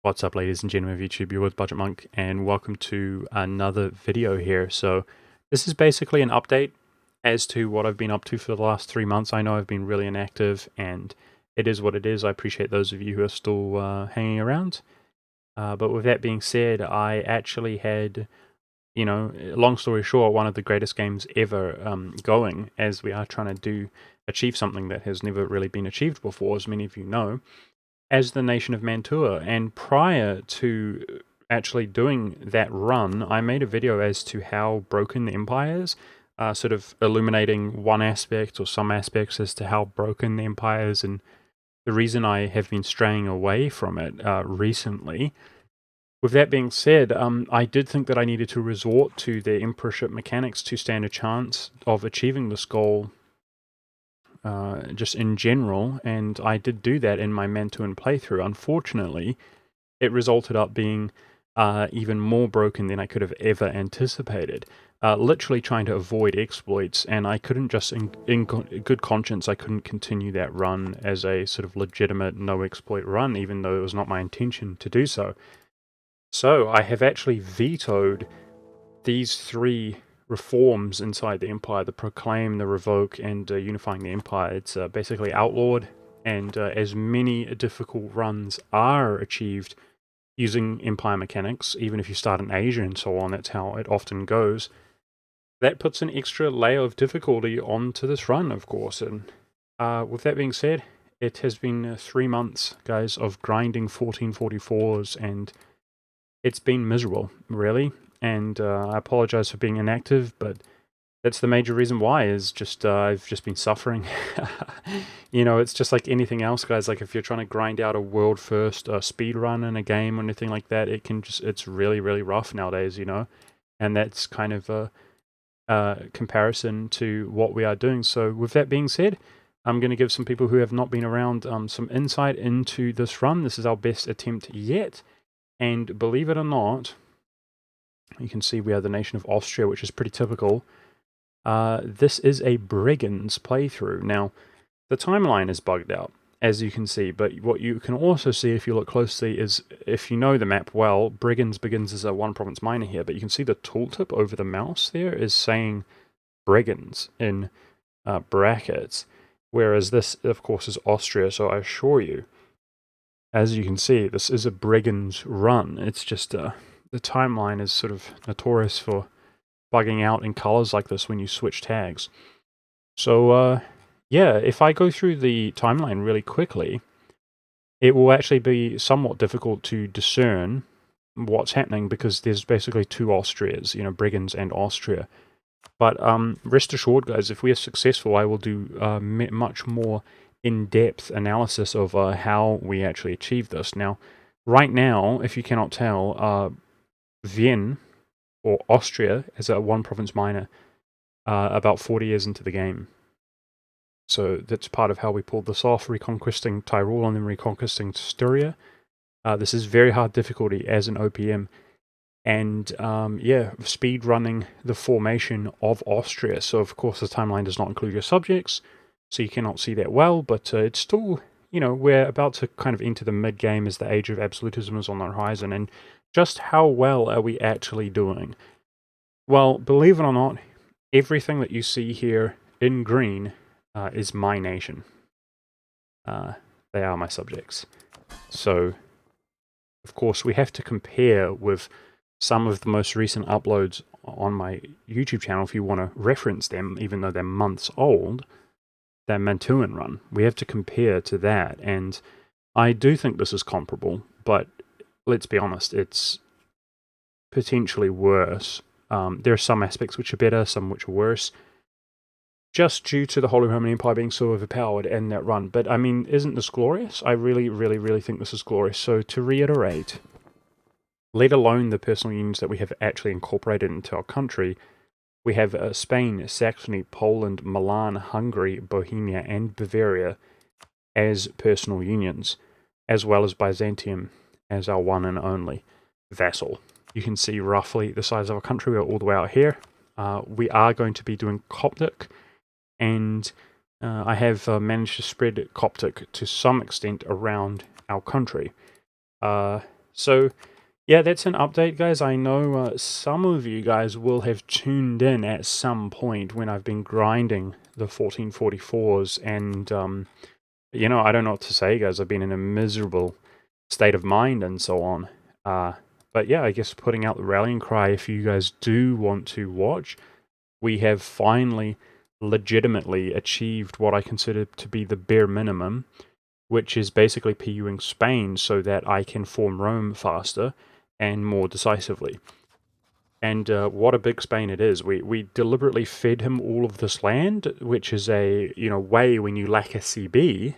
What's up, ladies and gentlemen of YouTube? You're with Budget Monk, and welcome to another video here. So this is basically an update as to what I've been up to for the last 3 months. I know I've been really inactive, and it is what it is. I appreciate those of you who are still hanging around. But with that being said, I actually had, long story short, one of the greatest games ever going, as we are trying to achieve something that has never really been achieved before, as many of you know, as the Nation of Mantua. And prior to actually doing that run, I made a video as to how broken the Empire is, sort of illuminating one aspect or some aspects as to how broken the Empire is, and the reason I have been straying away from it recently. With that being said, I did think that I needed to resort to the Emperorship mechanics to stand a chance of achieving this goal just in general, and I did do that in my Mantuan playthrough. Unfortunately, it resulted up being even more broken than I could have ever anticipated. Literally trying to avoid exploits, and I couldn't just, in good conscience, I couldn't continue that run as a sort of legitimate no-exploit run, even though it was not my intention to do so. So I have actually vetoed these three reforms inside the Empire: the Proclaim, the Revoke, and Unifying the Empire. It's basically outlawed, and as many difficult runs are achieved using Empire mechanics, even if you start in Asia and so on, that's how it often goes. That puts an extra layer of difficulty onto this run, of course. And with that being said, it has been 3 months, guys, of grinding 1444s, and it's been miserable, really. And I apologize for being inactive, but that's the major reason why, is just I've just been suffering. It's just like anything else, guys. Like if you're trying to grind out a world first speed run in a game or anything like that, it's really, really rough nowadays, and that's kind of a comparison to what we are doing. So with that being said, I'm going to give some people who have not been around some insight into this run. This is our best attempt yet, and believe it or not, you can see we are the nation of Austria, which is pretty typical. This is a Bregenz playthrough. Now, the timeline is bugged out, as you can see, but what you can also see if you look closely is, if you know the map well, Bregenz begins as a one-province minor here, but you can see the tooltip over the mouse there is saying Bregenz in brackets, whereas this, of course, is Austria, so I assure you, as you can see, this is a Bregenz run. It's just, the timeline is sort of notorious for bugging out in colors like this when you switch tags. So, yeah, if I go through the timeline really quickly, it will actually be somewhat difficult to discern what's happening because there's basically two Austrias, Bregenz and Austria. But rest assured, guys, if we are successful, I will do much more in-depth analysis of how we actually achieve this. Now, right now, if you cannot tell, Vienna, or Austria, as a one-province minor, about 40 years into the game. So that's part of how we pulled this off, reconquesting Tyrol and then reconquesting Styria. This is very hard difficulty as an OPM. And yeah, speed running the formation of Austria. So of course the timeline does not include your subjects, so you cannot see that well, but it's still, we're about to kind of enter the mid-game as the age of absolutism is on the horizon. And just how well are we actually doing? Well, believe it or not, everything that you see here in green is my nation. They are my subjects. So, of course, we have to compare with some of the most recent uploads on my YouTube channel if you want to reference them, even though they're months old. That Mantuan run. We have to compare to that, and I do think this is comparable, but let's be honest, it's potentially worse. There are some aspects which are better, some which are worse, just due to the Holy Roman Empire being so overpowered in that run. But, I mean, isn't this glorious? I really, really, really think this is glorious. So, to reiterate, let alone the personal unions that we have actually incorporated into our country, we have Spain, Saxony, Poland, Milan, Hungary, Bohemia, and Bavaria as personal unions, as well as Byzantium as our one and only vassal. You can see roughly the size of our country. We're all the way out here. We are going to be doing Coptic, and I have managed to spread Coptic to some extent around our country. So yeah, that's an update, guys. I know some of you guys will have tuned in at some point when I've been grinding the 1444s, and I don't know what to say, guys. I've been in a miserable state of mind and so on. But yeah, I guess putting out the rallying cry, if you guys do want to watch, we have finally legitimately achieved what I consider to be the bare minimum, which is basically PUing Spain so that I can form Rome faster and more decisively. And what a big Spain it is. We deliberately fed him all of this land, which is a way when you lack a CB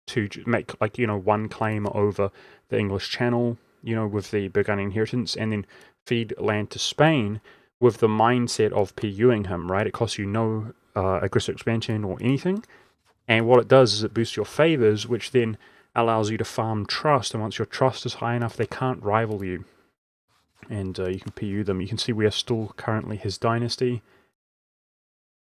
to make one claim over the English Channel, with the Burgundian inheritance, and then feed land to Spain with the mindset of PUing him, right? It costs you no aggressive expansion or anything. And what it does is it boosts your favors, which then allows you to farm trust. And once your trust is high enough, they can't rival you. And you can PU them. You can see we are still currently his dynasty.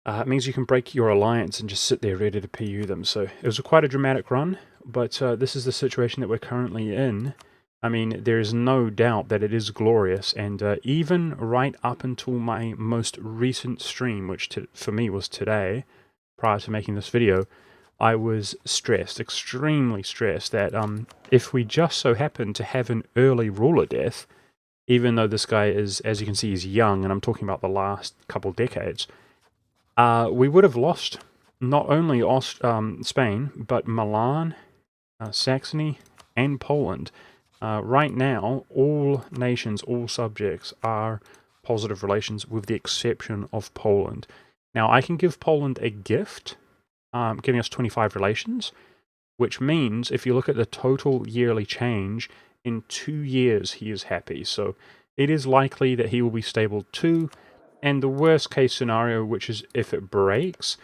It means you can break your alliance and just sit there ready to PU them. So it was quite a dramatic run, but this is the situation that we're currently in. I mean, there is no doubt that it is glorious, and even right up until my most recent stream, which for me was today, prior to making this video, I was stressed, extremely stressed, that if we just so happen to have an early ruler death, even though this guy is, as you can see, he's young, and I'm talking about the last couple decades, we would have lost not only Spain, but Milan, Saxony, and Poland. Right now, all nations, all subjects are positive relations with the exception of Poland. Now, I can give Poland a gift, giving us 25 relations, which means if you look at the total yearly change, in 2 years he is happy. So it is likely that he will be stable too. And the worst case scenario, which is if it breaks,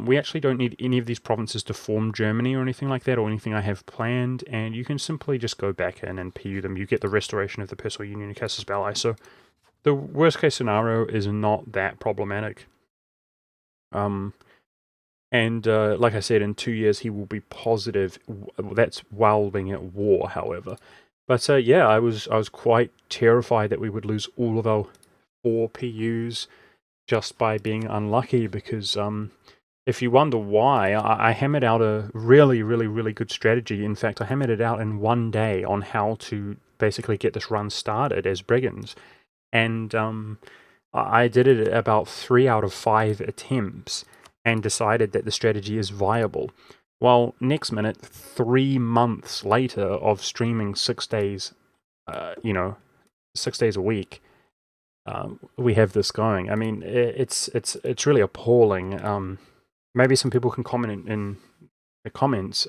we actually don't need any of these provinces to form Germany or anything like that, or anything I have planned, and you can simply just go back in and PU them. You get the restoration of the personal union and casus belli. So the worst case scenario is not that problematic. And like I said, in 2 years he will be positive. That's while being at war, however. But yeah, I was quite terrified that we would lose all of our 4 PUs just by being unlucky, because if you wonder why, I hammered out a really, really, really good strategy. In fact, I hammered it out in 1 day on how to basically get this run started as Bregenz. And I did it about 3 out of 5 attempts and decided that the strategy is viable. Well, next minute, 3 months later of streaming 6 days, 6 days a week, we have this going. I mean, it's really appalling. Maybe some people can comment in the comments.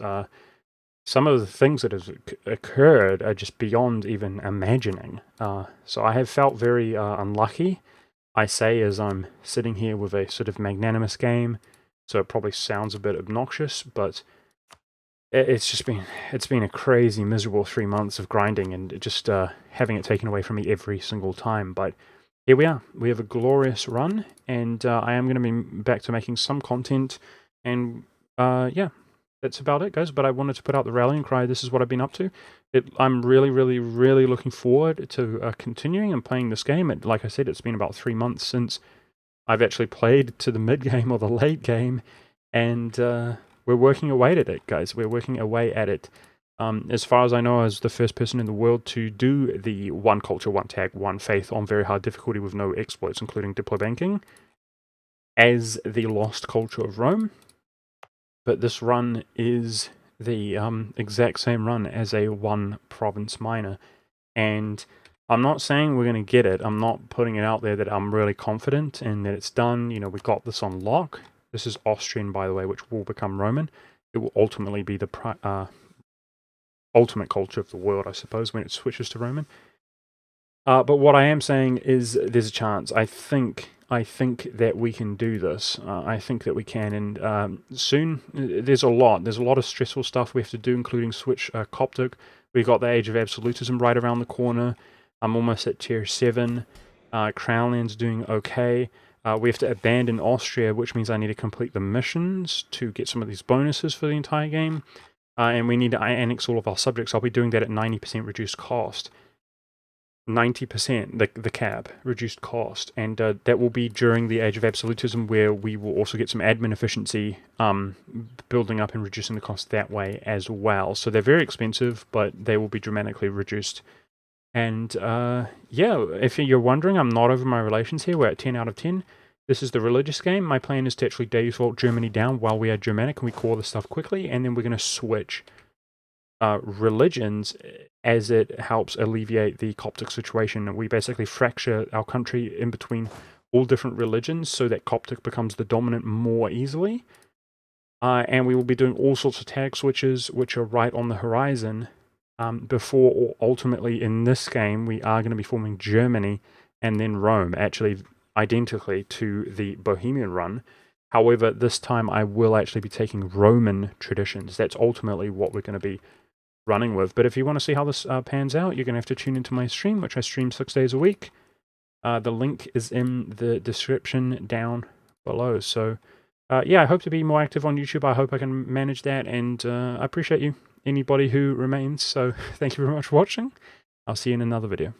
Some of the things that have occurred are just beyond even imagining. So I have felt very unlucky. I say as I'm sitting here with a sort of magnanimous game, so it probably sounds a bit obnoxious, but it's been a crazy, miserable 3 months of grinding and just having it taken away from me every single time. But here we are. We have a glorious run, and I am going to be back to making some content, and yeah, that's about it, guys. But I wanted to put out the rallying cry. This is what I've been up to. I'm really, really, really looking forward to continuing and playing this game. Like I said, it's been about 3 months since I've actually played to the mid game or the late game, and we're working away at it, guys. We're working away at it. As far as I know, I was the first person in the world to do the one culture, one tag, one faith on very hard difficulty with no exploits, including diplobanking, as the lost culture of Rome. But this run is the exact same run as a one province minor. And I'm not saying we're going to get it. I'm not putting it out there that I'm really confident and that it's done. We got this on lock. This is Austrian, by the way, which will become Roman. It will ultimately be the ultimate culture of the world, I suppose, when it switches to Roman. But what I am saying is there's a chance. I think that we can do this. I think that we can, and soon there's a lot of stressful stuff we have to do, including switch Coptic. We've got the Age of Absolutism right around the corner. I'm almost at tier 7. Crownland's doing okay. We have to abandon Austria, which means I need to complete the missions to get some of these bonuses for the entire game. And we need to annex all of our subjects. I'll be doing that at 90% reduced cost. 90%, the cap, reduced cost, and that will be during the age of absolutism, where we will also get some admin efficiency building up and reducing the cost that way as well. So they're very expensive, but they will be dramatically reduced. And yeah, if you're wondering, I'm not over my relations here. We're at 10 out of 10. This is the religious game. My plan is to actually default Germany down while we are Germanic and we core this stuff quickly, and then we're going to switch religions as it helps alleviate the Coptic situation. We basically fracture our country in between all different religions so that Coptic becomes the dominant more easily. And we will be doing all sorts of tag switches, which are right on the horizon. Before, or ultimately in this game, we are going to be forming Germany and then Rome, actually identically to the Bohemian run. However, this time I will actually be taking Roman traditions. That's ultimately what we're going to be running with. But if you want to see how this pans out, you're going to have to tune into my stream, which I stream 6 days a week. The link is in the description down below. So yeah, I hope to be more active on YouTube. I hope I can manage that, and I appreciate you, anybody who remains. So thank you very much for watching. I'll see you in another video.